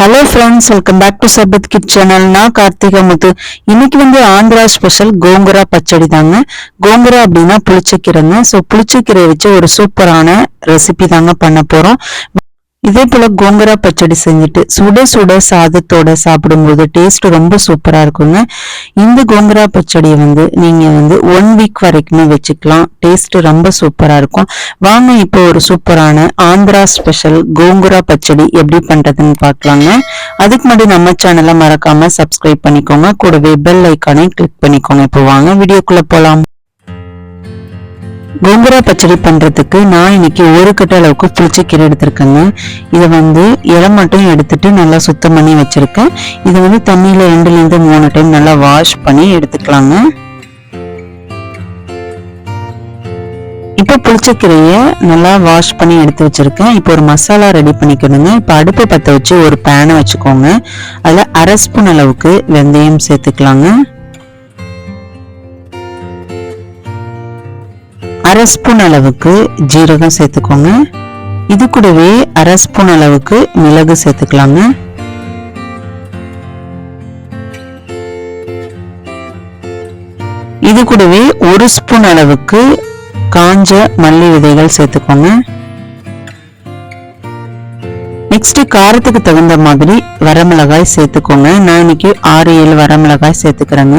Hello friends, welcome back to சபத் கிட் channel. நான் கார்த்திகா முத்து. இன்னைக்கு ஆந்திரா ஸ்பெஷல் கோங்குரா பச்சடி தாங்க. கோங்குரா அப்படின்னா புளிச்சக்கீரைங்க. ஸோ புளிச்சக்கீரை வச்சு ஒரு சூப்பரான ரெசிபி தாங்க பண்ண போறோம். இதே போல கோங்குரா பச்சடி செஞ்சுட்டு சுட சுட சாதத்தோட சாப்பிடும்போது டேஸ்ட் ரொம்ப சூப்பரா இருக்குங்க. இந்த கோங்குரா பச்சடியை நீங்க 1 வீக் வரைக்குமே வச்சுக்கலாம். டேஸ்ட் ரொம்ப சூப்பரா இருக்கும். வாங்க இப்போ ஒரு சூப்பரான ஆந்திரா ஸ்பெஷல் கோங்குரா பச்சடி எப்படி பண்றதுன்னு பார்க்கலாங்க. அதுக்கு முன்னாடி நம்ம சேனலை மறக்காம சப்ஸ்கிரைப் பண்ணிக்கோங்க. கூடவே பெல் ஐக்கானையும் கிளிக் பண்ணிக்கோங்க. இப்போ வாங்க வீடியோக்குள்ள போலாம். கோங்குரா பச்சடி பண்றதுக்கு நான் இன்னைக்கு 1 கட்டு அளவுக்கு புளிச்சக்கீரை எடுத்திருக்கேங்க. இதை இலை மட்டும் எடுத்துட்டு நல்லா சுத்தம் பண்ணி வச்சிருக்கேன். இது தண்ணியில 2 to 3 டைம் நல்லா வாஷ் பண்ணி எடுத்துக்கலாங்க. இப்போ புளிச்சக்கீரைய நல்லா வாஷ் பண்ணி எடுத்து வச்சிருக்கேன். இப்போ ஒரு மசாலா ரெடி பண்ணிக்கணுங்க. இப்போ அடுப்பு பற்ற வச்சு ஒரு பேனை வச்சுக்கோங்க. அதுல 1/2 ஸ்பூன் அளவுக்கு வெந்தயம் சேர்த்துக்கலாங்க. 1/2 ஸ்பூன் அளவுக்கு ஜீரகம் சேர்த்துக்கோங்க. இது கூடவே 1/2 ஸ்பூன் அளவுக்கு மிளகு சேர்த்துக்கலாங்க. இது கூடவே 1 ஸ்பூன் அளவுக்கு காஞ்ச மல்லி விதைகள் சேர்த்துக்கோங்க. நெக்ஸ்ட் காரத்துக்கு தகுந்த மாதிரி வரமிளகாய் சேர்த்துக்கோங்க. நான் இன்னைக்கு 6-7 வரமிளகாய் சேர்த்துக்கிறேங்க.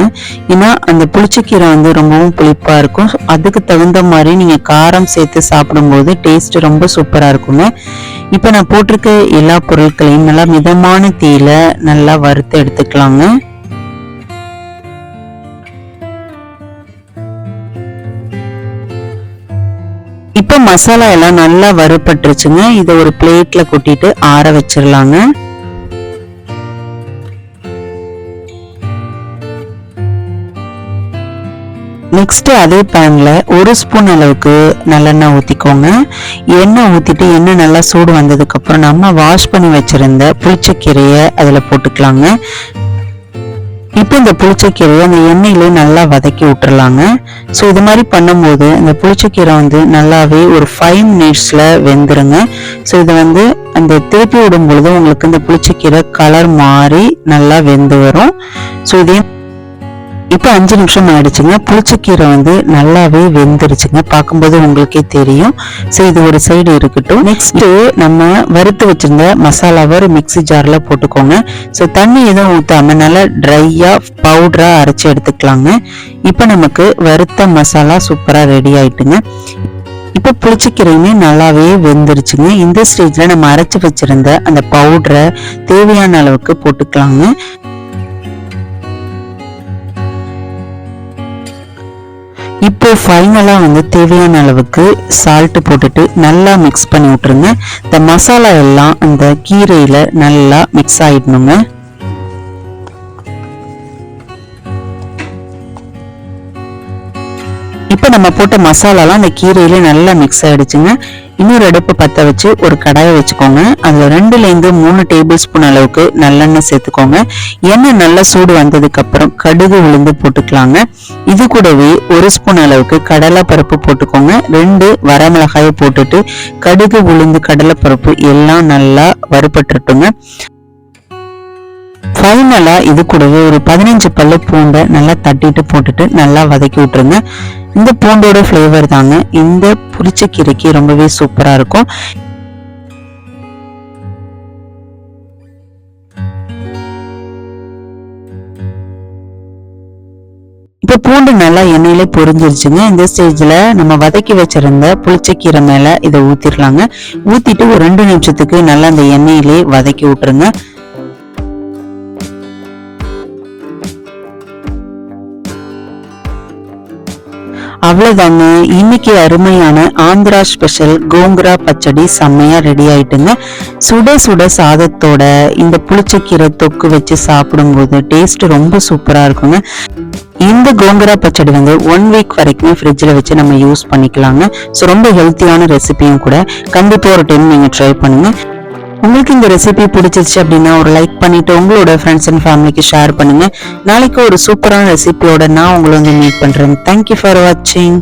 ஏன்னா அந்த புளிச்சக்கீரை ரொம்பவும் புளிப்பா இருக்கும். அதுக்கு தகுந்த மாதிரி நீங்க காரம் சேர்த்து சாப்பிடும்போது டேஸ்ட் ரொம்ப சூப்பரா இருக்குங்க. இப்ப நான் போட்டிருக்க எல்லா பொருட்களையும் நல்லா மிதமான தீயில நல்லா வறுத்து எடுத்துக்கலாங்க. இப்ப மசாலா எல்லாம் நல்லா வறுபட்டுருச்சுங்க. இதை ஒரு பிளேட்ல கொட்டிட்டு ஆற வச்சிடலாங்க. நெக்ஸ்ட் அதே பேன்ல 1 ஸ்பூன் அளவுக்கு நல்லெண்ணெய் ஊத்திக்கோங்க. எண்ணெய் ஊத்திட்டு எண்ணெய் நல்லா சூடு வந்ததுக்கு அப்புறம் நம்ம வாஷ் பண்ணி வச்சிருந்த புளிச்சக்கீரைய அதுல போட்டுக்கலாங்க. இப்போ இந்த புளிச்சக்கீரையை அந்த எண்ணெயிலே நல்லா வதக்கி விட்டுறலாங்க. ஸோ இது மாதிரி பண்ணும்போது இந்த புளிச்சக்கீரை நல்லாவே ஒரு 5 மினிட்ஸ்ல வெந்துருங்க. ஸோ இதை அந்த திருப்பி விடும் பொழுது உங்களுக்கு இந்த புளிச்சக்கீரை கலர் மாறி நல்லா வெந்து வரும். ஸோ இதே இப்போ 5 நிமிஷம் ஆயிடுச்சுங்க. புளிச்சக்கீரை நல்லாவே வெந்துருச்சுங்க. பார்க்கும்போது உங்களுக்கே தெரியும். ஸோ இது ஒரு சைடு இருக்கட்டும். நெக்ஸ்ட் நம்ம வறுத்து வச்சிருந்த மசாலாவை ஒரு மிக்ஸி ஜார்ல போட்டுக்கோங்க. ஸோ தண்ணி எதுவும் ஊத்தாம நல்லா ட்ரையா பவுடரா அரைச்சி எடுத்துக்கலாங்க. இப்போ நமக்கு வறுத்த மசாலா சூப்பரா ரெடி ஆயிட்டுங்க. இப்ப புளிச்சக்கீரையுமே நல்லாவே வெந்துருச்சுங்க. இந்த ஸ்டேஜ்ல நம்ம அரைச்சு வச்சிருந்த அந்த பவுடரை தேவையான அளவுக்கு போட்டுக்கலாங்க. இப்போ ஃபைனலா தேவையான அளவுக்கு சால்ட் போட்டுட்டு நல்லா மிக்ஸ் பண்ணி விட்டுருங்க. இந்த மசாலா எல்லாம் அந்த கீரையில நல்லா மிக்ஸ் ஆயிடணுங்க. இப்ப நம்ம போட்ட மசாலாலாம் அந்த கீரையில நல்லா மிக்ஸ் ஆயிடுச்சுங்க. இன்னொரு அடுப்பு பத்த வச்சு ஒரு கடாயை வச்சுக்கோங்க. அதுல 2 to 3 டேபிள் ஸ்பூன் அளவுக்கு நல்லெண்ணெய் சேர்த்துக்கோங்க. எண்ணெய் நல்லா சூடு வந்ததுக்கு அப்புறம் கடுகு உளுந்து போட்டுக்கலாங்க. இது கூடவே 1 ஸ்பூன் அளவுக்கு கடலை பருப்பு போட்டுக்கோங்க. 2 வரமிளகாயை போட்டுட்டு கடுகு உளுந்து கடலை பருப்பு எல்லாம் நல்லா வறுபட்டுட்டுங்க. ஃபைனலா இது கூடவே ஒரு 15 பல்லு பூண்டை நல்லா தட்டிட்டு போட்டுட்டு நல்லா வதக்கி விட்டுருங்க. இந்த பூண்டோட ஃப்ளேவர் தாங்க இந்த புளிச்சக்கீரைக்கு ரொம்பவே சூப்பரா இருக்கும். இப்ப பூண்டு நல்லா எண்ணெயில பொரிஞ்சிருச்சுங்க. இந்த ஸ்டேஜ்ல நம்ம வதக்கி வச்சிருந்த புளிச்சக்கீரை மேல இதை ஊத்திடலாங்க. ஊத்திட்டு ஒரு 2 நிமிஷத்துக்கு நல்லா அந்த எண்ணெயிலே வதக்கி விட்டுருங்க. அவ்வளவுதாங்க, இன்னைக்கு அருமையான ஆந்திரா ஸ்பெஷல் கோங்குரா பச்சடி செம்மையா ரெடி ஆயிட்டுங்க. சுட சுட சாதத்தோட இந்த புளிச்சக்கீரை தொக்கு வச்சு சாப்பிடும்போது டேஸ்ட் ரொம்ப சூப்பரா இருக்குங்க. இந்த கோங்குரா பச்சடி 1 வீக் வரைக்குமே ஃப்ரிட்ஜில் வச்சு நம்ம யூஸ் பண்ணிக்கலாங்க. ஸோ ரொம்ப ஹெல்த்தியான ரெசிபியும் கூட. கண்டிப்பா ஒரு டைம் நீங்க ட்ரை பண்ணுங்க. உங்களுக்கு இந்த ரெசிபி பிடிச்சிருச்சு அப்படின்னா ஒரு லைக் பண்ணிட்டு உங்களோட ஃப்ரெண்ட்ஸ் அண்ட் ஃபேமிலிக்கு ஷேர் பண்ணுங்க. நாளைக்கு ஒரு சூப்பரான ரெசிபியோட நான் உங்களை மீட் பண்றேன். தேங்க்யூ ஃபார் வாட்சிங்.